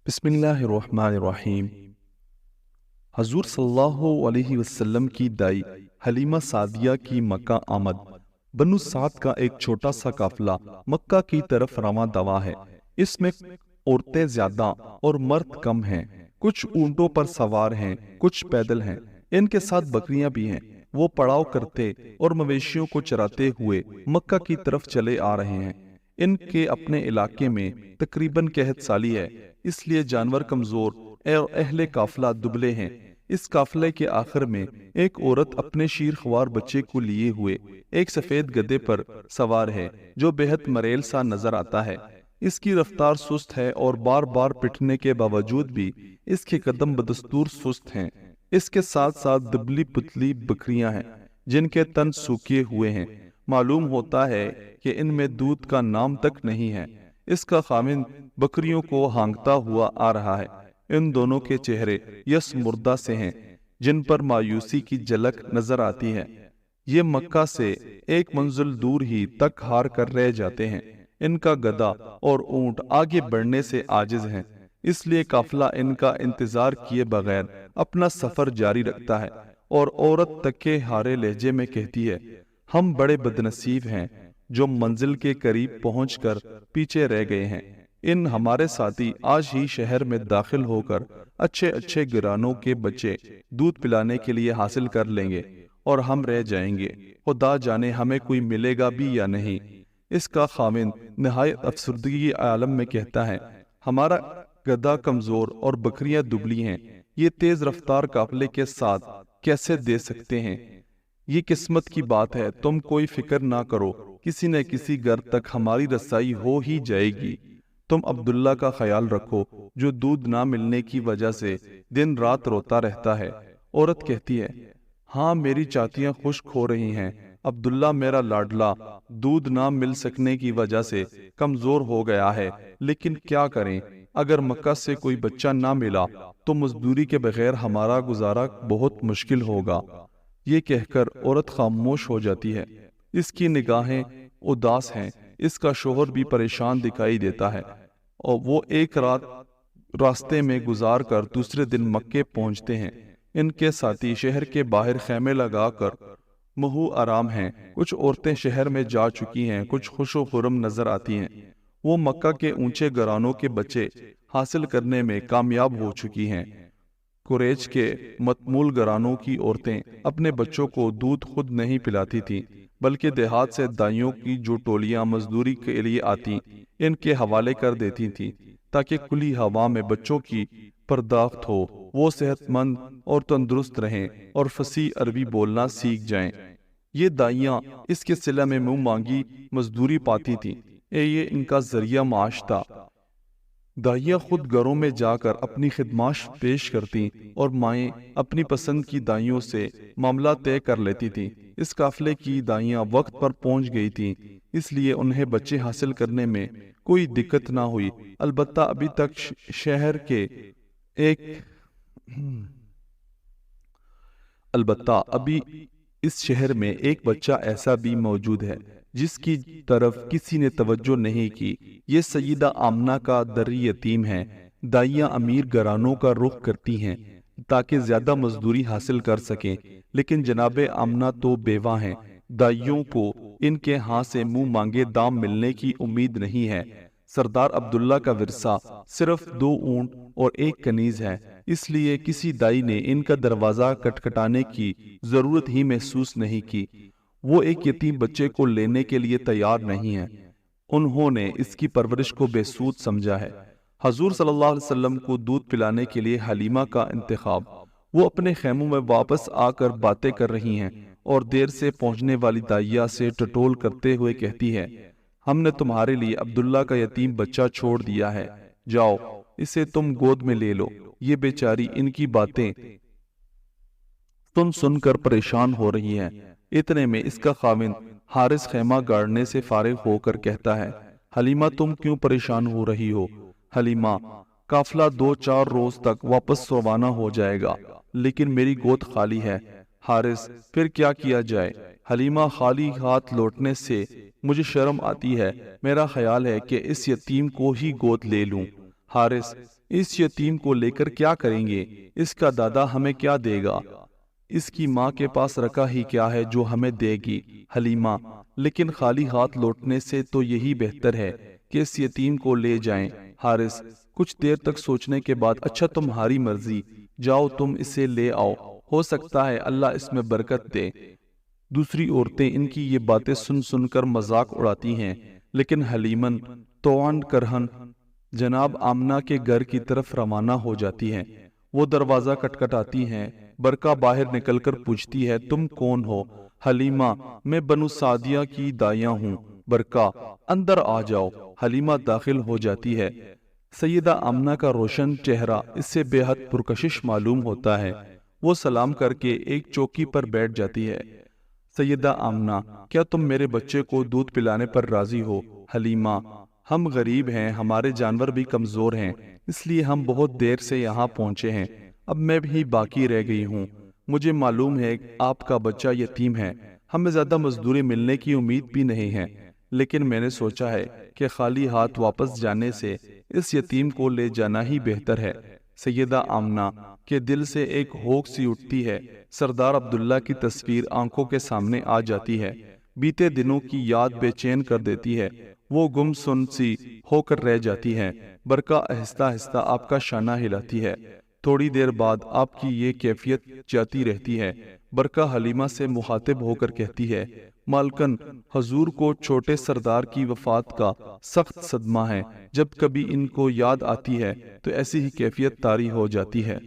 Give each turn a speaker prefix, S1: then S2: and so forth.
S1: بسم اللہ الرحمن الرحیم۔ حضور صلی اللہ علیہ وسلم کی دائی حلیمہ سعدیہ کی مکہ آمد۔ بنو سعد کا ایک چھوٹا سا قافلہ مکہ کی طرف رواں دوا ہے۔ اس میں عورتیں زیادہ اور مرد کم ہیں۔ کچھ اونٹوں پر سوار ہیں، کچھ پیدل ہیں۔ ان کے ساتھ بکریاں بھی ہیں۔ وہ پڑاؤ کرتے اور مویشیوں کو چراتے ہوئے مکہ کی طرف چلے آ رہے ہیں۔ ان کے اپنے علاقے میں تقریباً قحط سالی ہے، اس لیے جانور کمزور اور اہل قافلہ دبلے ہیں۔ اس قافلے کے آخر میں ایک عورت اپنے شیرخوار بچے کو لیے ہوئے ایک سفید گدھے پر سوار ہے جو بہت مریل سا نظر آتا ہے۔ اس کی رفتار سست ہے اور بار بار پٹنے کے باوجود بھی اس کے قدم بدستور سست ہیں۔ اس کے ساتھ ساتھ دبلی پتلی بکریاں ہیں جن کے تن سوکھے ہوئے ہیں۔ معلوم ہوتا ہے کہ ان میں دودھ کا نام تک نہیں ہے۔ اس کا خامند بکریوں کو ہانکتا ہوا آ رہا ہے۔ ان دونوں کے چہرے یس مردہ سے ہیں جن پر مایوسی کی جھلک نظر آتی ہے۔ یہ مکہ سے ایک منزل دور ہی تک ہار کر رہ جاتے ہیں۔ ان کا گدھا اور اونٹ آگے بڑھنے سے عاجز ہیں، اس لیے قافلہ ان کا انتظار کیے بغیر اپنا سفر جاری رکھتا ہے اور عورت تکے ہارے لہجے میں کہتی ہے، ہم بڑے بدنصیب ہیں جو منزل کے قریب پہنچ کر پیچھے رہ گئے ہیں۔ ان ہمارے ساتھی آج ہی شہر میں داخل ہو کر اچھے اچھے گرانوں کے بچے دودھ پلانے کے لیے حاصل کر لیں گے اور ہم رہ جائیں گے۔ خدا جانے ہمیں کوئی ملے گا بھی یا نہیں۔ اس کا خاوند نہایت افسردگی عالم میں کہتا ہے، ہمارا گدھا کمزور اور بکریاں دبلی ہیں، یہ تیز رفتار قافلے کے ساتھ کیسے دے سکتے ہیں؟ یہ قسمت کی بات ہے، تم کوئی فکر نہ کرو، کسی نہ کسی گھر تک ہماری رسائی ہو ہی جائے گی۔ تم عبداللہ کا خیال رکھو جو دودھ نہ ملنے کی وجہ سے دن رات روتا رہتا ہے۔ عورت کہتی ہے، ہاں میری چاتیاں خشک ہو رہی ہیں۔ عبداللہ میرا لاڈلا دودھ نہ مل سکنے کی وجہ سے کمزور ہو گیا ہے، لیکن کیا کریں؟ اگر مکہ سے کوئی بچہ نہ ملا تو مزدوری کے بغیر ہمارا گزارا بہت مشکل ہوگا۔ یہ کہہ کر عورت خاموش ہو جاتی ہے۔ اس کی نگاہیں اداس ہیں۔ اس کا شوہر بھی پریشان دکھائی دیتا ہے اور وہ ایک رات راستے میں گزار کر دوسرے دن مکے پہنچتے ہیں۔ ان کے ساتھی شہر کے باہر خیمے لگا کر مہو آرام ہیں۔ کچھ عورتیں شہر میں جا چکی ہیں، کچھ خوش و خرم نظر آتی ہیں۔ وہ مکہ کے اونچے گھرانوں کے بچے حاصل کرنے میں کامیاب ہو چکی ہیں۔ قریش کے متمول گھرانوں کی عورتیں اپنے بچوں کو دودھ خود نہیں پلاتی تھیں، بلکہ دیہات سے دائیوں کی جو ٹولیاں مزدوری کے لیے آتی ان کے حوالے کر دیتی تھیں تاکہ کھلی ہوا میں بچوں کی پرداخت ہو، وہ صحت مند اور تندرست رہیں اور فصیح عربی بولنا سیکھ جائیں۔ یہ دائیاں اس کے صلہ میں منہ مانگی مزدوری پاتی تھیں، یہ ان کا ذریعہ معاش تھا۔ دائیاں خود گھروں میں جا کر اپنی خدمات پیش کرتی اور مائیں اپنی پسند کی دائیوں سے معاملہ طے کر لیتی تھیں۔ اس قافلے کی دائیاں وقت پر پہنچ گئی تھیں، اس لیے انہیں بچے حاصل کرنے میں کوئی دقت نہ ہوئی۔ البتہ ابھی تک شہر کے اس شہر میں ایک بچہ ایسا بھی موجود ہے جس کی طرف کسی نے توجہ نہیں کی۔ یہ سیدہ آمنہ کا دری یتیم ہے۔ دائیاں امیر گھرانوں کا رخ کرتی ہیں تاکہ زیادہ مزدوری حاصل کر سکیں، لیکن جناب آمنہ تو بیوہ ہیں۔ دائیوں کو ان کے ہاں سے منہ مانگے دام ملنے کی امید نہیں ہے۔ سردار عبداللہ کا ورثہ صرف 2 اونٹ اور 1 کنیز ہے، اس لیے کسی دائی نے ان کا دروازہ کٹکھٹانے کی ضرورت ہی محسوس نہیں کی۔ وہ ایک یتیم بچے کو لینے کے لیے تیار نہیں ہیں۔ انہوں نے اس کی پرورش کو بے سود سمجھا ہے۔ حضور صلی اللہ علیہ وسلم کو دودھ پلانے کے لیے حلیمہ کا انتخاب۔ وہ اپنے خیموں میں واپس آ کر باتیں کر رہی ہیں اور دیر سے پہنچنے والی دائیا سے ٹٹول کرتے ہوئے کہتی ہے، ہم نے تمہارے لیے عبداللہ کا یتیم بچہ چھوڑ دیا ہے، جاؤ اسے تم گود میں لے لو۔ یہ بیچاری ان کی باتیں سن کر پریشان ہو رہی ہے۔ اتنے میں اس کا خاوند حارث خیمہ گاڑنے سے فارغ ہو کر کہتا ہے، حلیمہ تم کیوں پریشان ہو رہی ہو؟ حلیمہ، قافلہ 2-4 روز تک واپس روانہ ہو جائے گا، لیکن میری گود خالی ہے۔ حارث، پھر کیا کیا جائے؟ حلیمہ، خالی ہاتھ لوٹنے سے مجھے شرم آتی ہے، میرا خیال ہے کہ اس یتیم کو ہی گود لے لوں۔ حارث: اس یتیم کو لے کر کیا کریں گے؟ اس کا دادا ہمیں کیا دے گا؟ اس کی ماں کے پاس رکھا ہی کیا ہے جو ہمیں دے گی؟ حلیمہ: لیکن خالی ہاتھ لوٹنے سے تو یہی بہتر ہے کہ اس یتیم کو لے جائیں۔ حارث کچھ دیر تک سوچنے کے بعد: اچھا تمہاری مرضی، جاؤ تم اسے لے آؤ، ہو سکتا ہے اللہ اس میں برکت دے۔ دوسری عورتیں ان کی یہ باتیں سن سن کر مذاق اڑاتی ہیں، لیکن حلیمن طوعاً کرہن جناب آمنہ کے گھر کی طرف روانہ ہو جاتی ہیں۔ وہ دروازہ کٹکھٹاتی ہیں۔ برکہ باہر نکل کر پوچھتی ہے: تم کون ہو؟ حلیمہ: میں بنو سعدیہ کی دائیاں ہوں۔ برکہ: اندر آ جاؤ۔ حلیمہ داخل ہو جاتی ہے۔ سیدہ آمنہ کا روشن چہرہ اس سے بے حد پرکشش معلوم ہوتا ہے۔ وہ سلام کر کے ایک چوکی پر بیٹھ جاتی ہے۔ سیدہ آمنہ: کیا تم میرے بچے کو دودھ پلانے پر راضی ہو؟ حلیمہ: ہم غریب ہیں، ہمارے جانور بھی کمزور ہیں، اس لیے ہم بہت دیر سے یہاں پہنچے ہیں، اب میں بھی باقی رہ گئی ہوں۔ مجھے معلوم ہے کہ آپ کا بچہ یتیم ہے، ہمیں زیادہ مزدوری ملنے کی امید بھی نہیں ہے، لیکن میں نے سوچا ہے کہ خالی ہاتھ واپس جانے سے اس یتیم کو لے جانا ہی بہتر ہے۔ سیدہ آمنہ کے دل سے ایک ہوک سی اٹھتی ہے۔ سردار عبداللہ کی تصویر آنکھوں کے سامنے آ جاتی ہے۔ بیتے دنوں کی یاد بے چین کر دیتی ہے۔ وہ گم سن سی ہو کر رہ جاتی ہے۔ برکہ آہستہ آہستہ آپ کا شانہ ہلاتی ہے۔ تھوڑی دیر بعد آپ کی یہ کیفیت جاتی رہتی ہے۔ برکہ حلیمہ سے مخاطب ہو کر کہتی ہے: مالکن، حضور کو چھوٹے سردار کی وفات کا سخت صدمہ ہے، جب کبھی ان کو یاد آتی ہے تو ایسی ہی کیفیت طاری ہو جاتی ہے۔